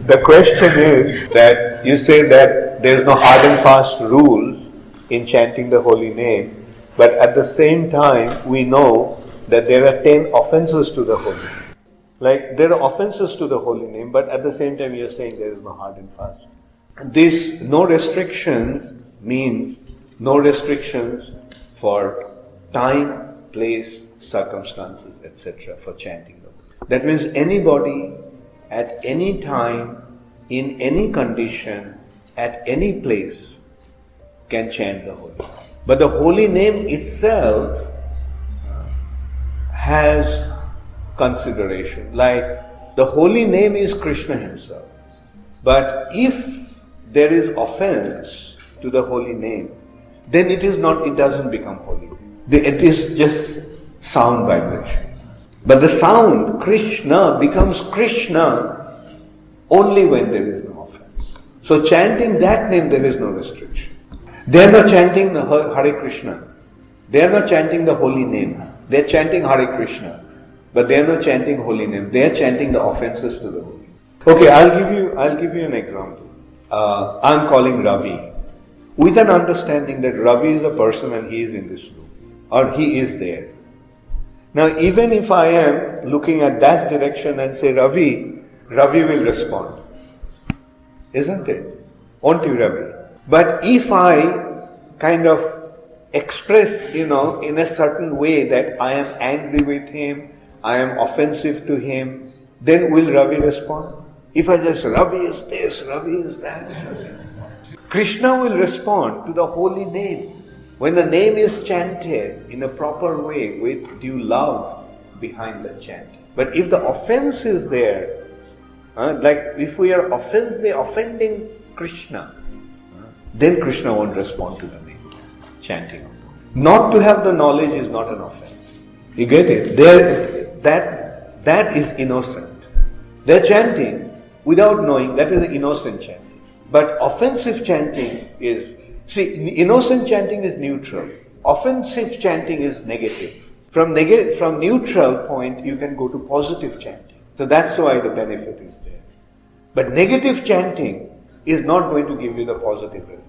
The question is that you say that there is no hard and fast rules in chanting the holy name, but at the same time we know that there are 10 offenses to the holy name. Like there are offenses to the holy name, but at the same time you are saying there is no hard and fast. This no restrictions means no restrictions for time, place, circumstances, etc. for chanting the holy name. That means anybody at any time, in any condition, at any place can chant the holy name. But the holy name itself has consideration. Like the holy name is Krishna Himself. But if there is offense to the holy name, then it doesn't become holy. It is just sound vibration. But the sound, Krishna, becomes Krishna only when there is no offense. So chanting that name, there is no restriction. They are not chanting the Hare Krishna. They are not chanting the holy name. They are chanting Hare Krishna. But they are not chanting holy name. They are chanting the offenses to the holy name. Okay, I'll give you an example. I'm calling Ravi, with an understanding that Ravi is a person and he is in this room, or he is there. Now, even if I am looking at that direction and say Ravi, Ravi will respond. Isn't it? Won't you, Ravi? But if I kind of express, in a certain way that I am angry with him, I am offensive to him, then will Ravi respond? If I just, Ravi is this, Ravi is that. Krishna will respond to the holy name. When the name is chanted in a proper way with due love behind the chant. But if the offense is there, like if we are offending Krishna, then Krishna won't respond to the name chanting. Not to have the knowledge is not an offense. You get it? That is innocent. They're chanting without knowing, that is innocent chanting. But offensive chanting is, innocent chanting is neutral. Offensive chanting is negative. From neutral point, you can go to positive chanting. So that's why the benefit is there. But negative chanting is not going to give you the positive result.